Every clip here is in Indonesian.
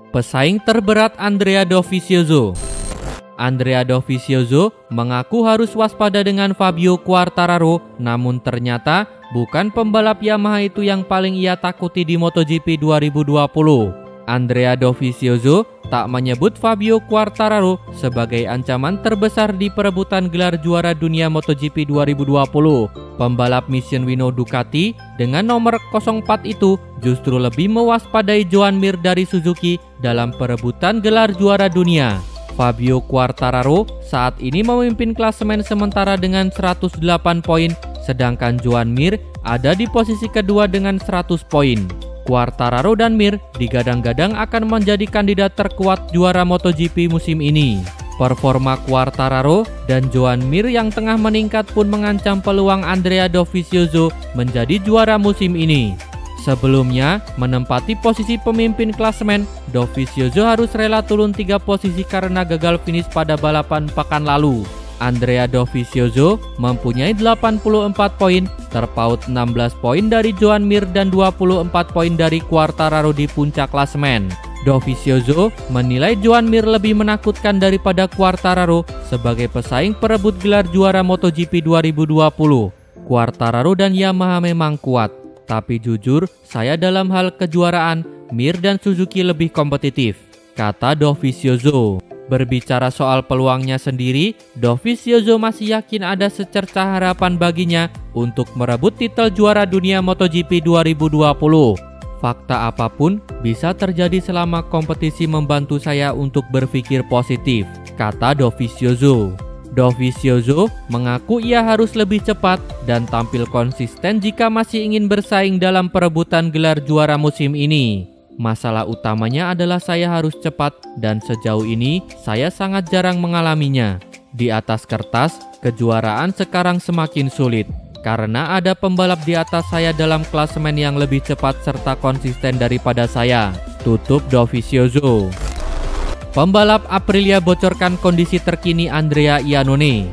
Pesaing terberat Andrea Dovizioso. Andrea Dovizioso mengaku harus waspada dengan Fabio Quartararo, namun ternyata bukan pembalap Yamaha itu yang paling ia takuti di MotoGP 2020. Andrea Dovizioso tak menyebut Fabio Quartararo sebagai ancaman terbesar di perebutan gelar juara dunia MotoGP 2020. Pembalap Missinwino Ducati dengan nomor 04 itu justru lebih mewaspadai Joan Mir dari Suzuki dalam perebutan gelar juara dunia. Fabio Quartararo saat ini memimpin klasemen sementara dengan 108 poin, sedangkan Joan Mir ada di posisi kedua dengan 100 poin. Quartararo dan Mir digadang-gadang akan menjadi kandidat terkuat juara MotoGP musim ini. Performa Quartararo dan Joan Mir yang tengah meningkat pun mengancam peluang Andrea Dovizioso menjadi juara musim ini. Sebelumnya, menempati posisi pemimpin klasemen, Dovizioso harus rela turun 3 posisi karena gagal finish pada balapan pekan lalu. Andrea Dovizioso mempunyai 84 poin, terpaut 16 poin dari Joan Mir dan 24 poin dari Quartararo di puncak klasemen. Dovizioso menilai Joan Mir lebih menakutkan daripada Quartararo sebagai pesaing perebut gelar juara MotoGP 2020. Quartararo dan Yamaha memang kuat, tapi jujur saya dalam hal kejuaraan, Mir dan Suzuki lebih kompetitif, kata Dovizioso. Berbicara soal peluangnya sendiri, Dovizioso masih yakin ada secerca harapan baginya untuk merebut titel juara dunia MotoGP 2020. Fakta apapun bisa terjadi selama kompetisi membantu saya untuk berpikir positif, kata Dovizioso. Dovizioso mengaku ia harus lebih cepat dan tampil konsisten jika masih ingin bersaing dalam perebutan gelar juara musim ini. Masalah utamanya adalah saya harus cepat dan sejauh ini saya sangat jarang mengalaminya. Di atas kertas, kejuaraan sekarang semakin sulit karena ada pembalap di atas saya dalam klasemen yang lebih cepat serta konsisten daripada saya, tutup Dovizioso. Pembalap Aprilia bocorkan kondisi terkini Andrea Iannone.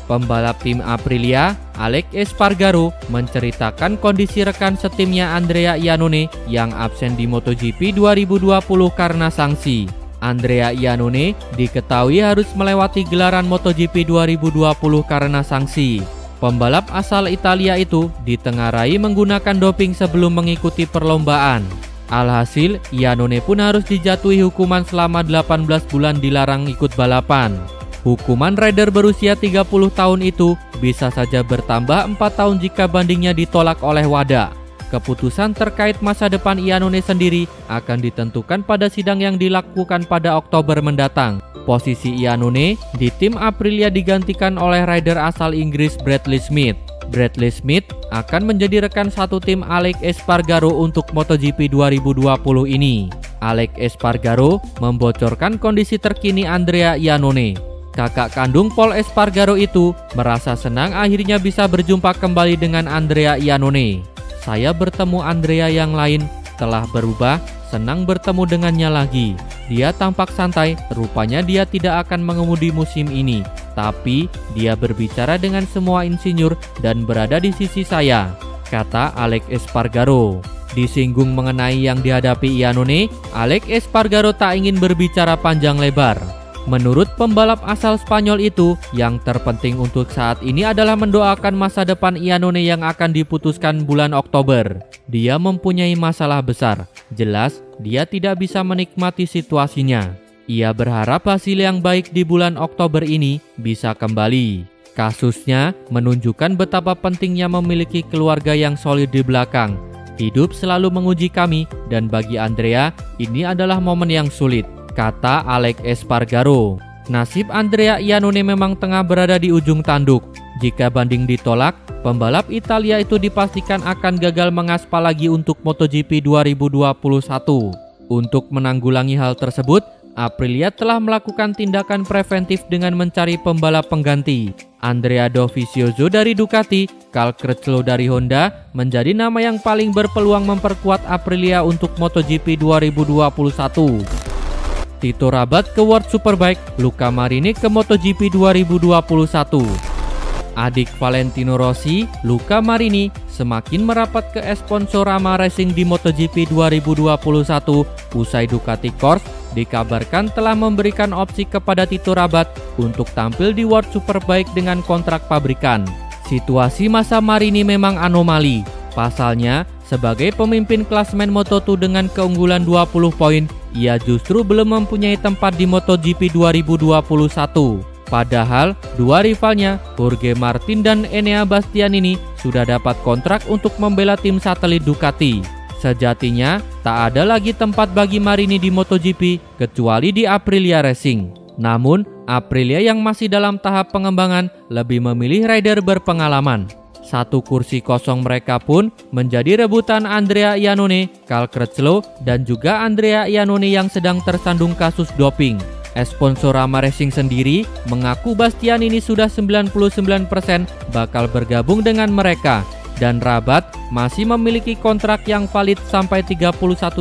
Pembalap tim Aprilia, Alex Espargaro, menceritakan kondisi rekan setimnya Andrea Iannone yang absen di MotoGP 2020 karena sanksi. Andrea Iannone diketahui harus melewati gelaran MotoGP 2020 karena sanksi. Pembalap asal Italia itu ditengarai menggunakan doping sebelum mengikuti perlombaan. Alhasil, Iannone pun harus dijatuhi hukuman selama 18 bulan dilarang ikut balapan. Hukuman rider berusia 30 tahun itu bisa saja bertambah 4 tahun jika bandingnya ditolak oleh WADA. Keputusan terkait masa depan Iannone sendiri akan ditentukan pada sidang yang dilakukan pada Oktober mendatang. Posisi Iannone di tim Aprilia digantikan oleh rider asal Inggris Bradley Smith. Bradley Smith akan menjadi rekan satu tim Alex Espargaro untuk MotoGP 2020 ini. Alex Espargaro membocorkan kondisi terkini Andrea Iannone. Kakak kandung Pol Espargaro itu merasa senang akhirnya bisa berjumpa kembali dengan Andrea Iannone. Saya bertemu Andrea yang lain, telah berubah, senang bertemu dengannya lagi. Dia tampak santai, rupanya dia tidak akan mengemudi musim ini. Tapi dia berbicara dengan semua insinyur dan berada di sisi saya, kata Alex Espargaro. Disinggung mengenai yang dihadapi Iannone, Alex Espargaro tak ingin berbicara panjang lebar. Menurut pembalap asal Spanyol itu, yang terpenting untuk saat ini adalah mendoakan masa depan Iannone yang akan diputuskan bulan Oktober. Dia mempunyai masalah besar. Jelas, dia tidak bisa menikmati situasinya. Ia berharap hasil yang baik di bulan Oktober ini bisa kembali. Kasusnya menunjukkan betapa pentingnya memiliki keluarga yang solid di belakang. Hidup selalu menguji kami, dan bagi Andrea, ini adalah momen yang sulit, kata Alex Espargaro. Nasib Andrea Iannone memang tengah berada di ujung tanduk. Jika banding ditolak, pembalap Italia itu dipastikan akan gagal mengaspal lagi untuk MotoGP 2021. Untuk menanggulangi hal tersebut, Aprilia telah melakukan tindakan preventif dengan mencari pembalap pengganti. Andrea Dovizioso dari Ducati, Cal Crutchlow dari Honda menjadi nama yang paling berpeluang memperkuat Aprilia untuk MotoGP 2021. Tito Rabat ke World Superbike, Luca Marini ke MotoGP 2021. Adik Valentino Rossi, Luca Marini, semakin merapat ke Sponsorama Racing di MotoGP 2021 usai Ducati Corse dikabarkan telah memberikan opsi kepada Tito Rabat untuk tampil di World Superbike dengan kontrak pabrikan. Situasi masa Marini memang anomali. Pasalnya, sebagai pemimpin klasemen Moto2 dengan keunggulan 20 poin, ia justru belum mempunyai tempat di MotoGP 2021. Padahal, dua rivalnya, Jorge Martin dan Enea Bastianini, sudah dapat kontrak untuk membela tim satelit Ducati. Sejatinya, tak ada lagi tempat bagi Marini di MotoGP kecuali di Aprilia Racing. Namun, Aprilia yang masih dalam tahap pengembangan lebih memilih rider berpengalaman. Satu kursi kosong mereka pun menjadi rebutan Andrea Iannone, Cal Crutchlow, dan juga Andrea Iannone yang sedang tersandung kasus doping. Sponsorama Racing sendiri mengaku Bastianini sudah 99% bakal bergabung dengan mereka, dan Rabat masih memiliki kontrak yang valid sampai 31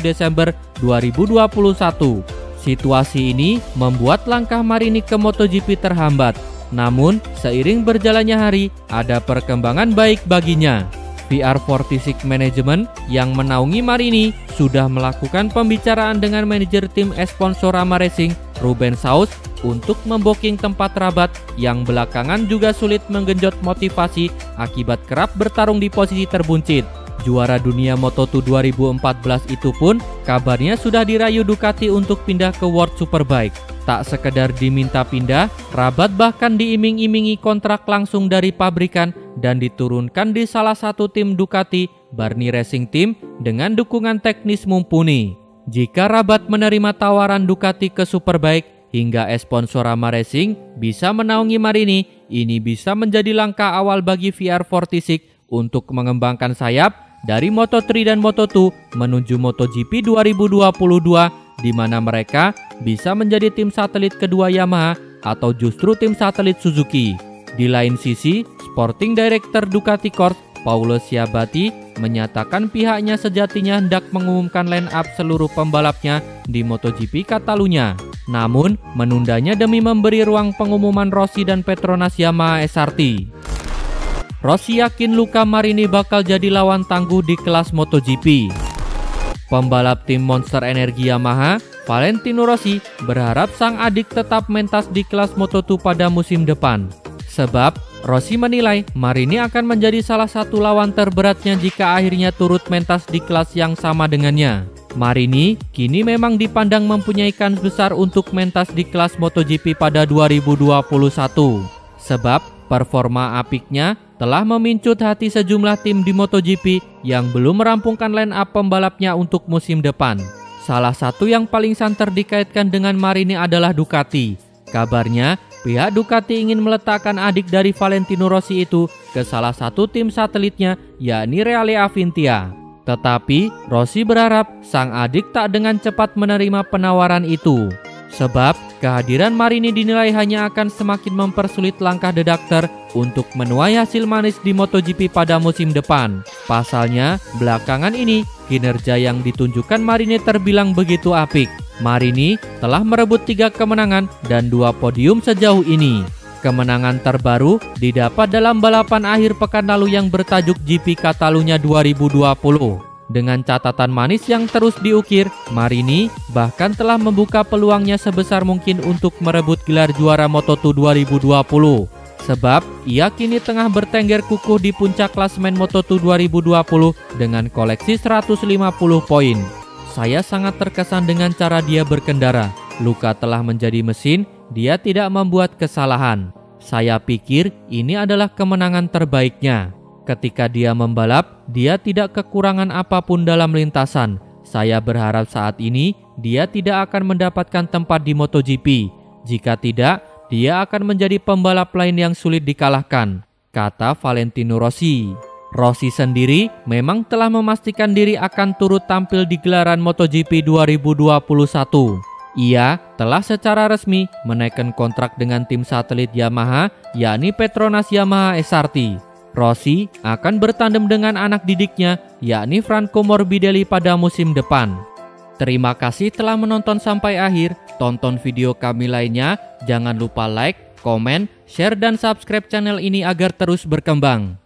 Desember 2021. Situasi ini membuat langkah Marini ke MotoGP terhambat. Namun, seiring berjalannya hari, ada perkembangan baik baginya. VR46 Management yang menaungi Marini sudah melakukan pembicaraan dengan manajer tim Sponsorama Racing, Ruben Saus, untuk membooking tempat Rabat yang belakangan juga sulit menggenjot motivasi akibat kerap bertarung di posisi terbuncit. Juara dunia Moto2 2014 itu pun kabarnya sudah dirayu Ducati untuk pindah ke World Superbike. Tak sekedar diminta pindah, Rabat bahkan diiming-imingi kontrak langsung dari pabrikan dan diturunkan di salah satu tim Ducati, Barni Racing Team, dengan dukungan teknis mumpuni. Jika Rabat menerima tawaran Ducati ke Superbike hingga Sponsorama Racing bisa menaungi Marini, ini bisa menjadi langkah awal bagi VR46 untuk mengembangkan sayap dari Moto3 dan Moto2 menuju MotoGP 2022, di mana mereka bisa menjadi tim satelit kedua Yamaha atau justru tim satelit Suzuki. Di lain sisi, Sporting Director Ducati Corse, Paulo Ciabatti, menyatakan pihaknya sejatinya hendak mengumumkan line up seluruh pembalapnya di MotoGP Catalunya. Namun, menundanya demi memberi ruang pengumuman Rossi dan Petronas Yamaha SRT. Rossi yakin Luca Marini bakal jadi lawan tangguh di kelas MotoGP. Pembalap tim Monster Energi Yamaha, Valentino Rossi, berharap sang adik tetap mentas di kelas Moto2 pada musim depan. Sebab, Rossi menilai Marini akan menjadi salah satu lawan terberatnya jika akhirnya turut mentas di kelas yang sama dengannya. Marini kini memang dipandang mempunyai kans besar untuk mentas di kelas MotoGP pada 2021. Sebab, performa apiknya telah memincut hati sejumlah tim di MotoGP yang belum merampungkan line up pembalapnya untuk musim depan. Salah satu yang paling santer dikaitkan dengan Marini adalah Ducati. Kabarnya, pihak Ducati ingin meletakkan adik dari Valentino Rossi itu ke salah satu tim satelitnya, yakni Reale Avintia. Tetapi, Rossi berharap sang adik tak dengan cepat menerima penawaran itu. Sebab, kehadiran Marini dinilai hanya akan semakin mempersulit langkah The Doctor untuk menuai hasil manis di MotoGP pada musim depan. Pasalnya, belakangan ini, kinerja yang ditunjukkan Marini terbilang begitu apik. Marini telah merebut 3 kemenangan dan 2 podium sejauh ini. Kemenangan terbaru didapat dalam balapan akhir pekan lalu yang bertajuk GP Catalunya 2020. Dengan catatan manis yang terus diukir, Marini bahkan telah membuka peluangnya sebesar mungkin untuk merebut gelar juara Moto2 2020. Sebab ia kini tengah bertengger kukuh di puncak klasemen Moto2 2020 dengan koleksi 150 poin. Saya sangat terkesan dengan cara dia berkendara. Luca telah menjadi mesin, dia tidak membuat kesalahan. Saya pikir ini adalah kemenangan terbaiknya. Ketika dia membalap, dia tidak kekurangan apapun dalam lintasan. Saya berharap saat ini dia tidak akan mendapatkan tempat di MotoGP. Jika tidak, dia akan menjadi pembalap lain yang sulit dikalahkan, kata Valentino Rossi. Rossi sendiri memang telah memastikan diri akan turut tampil di gelaran MotoGP 2021. Ia telah secara resmi menaikkan kontrak dengan tim satelit Yamaha, yakni Petronas Yamaha SRT. Rossi akan bertandem dengan anak didiknya, yakni Franco Morbidelli pada musim depan. Terima kasih telah menonton sampai akhir. Tonton video kami lainnya, jangan lupa like, komen, share, dan subscribe channel ini agar terus berkembang.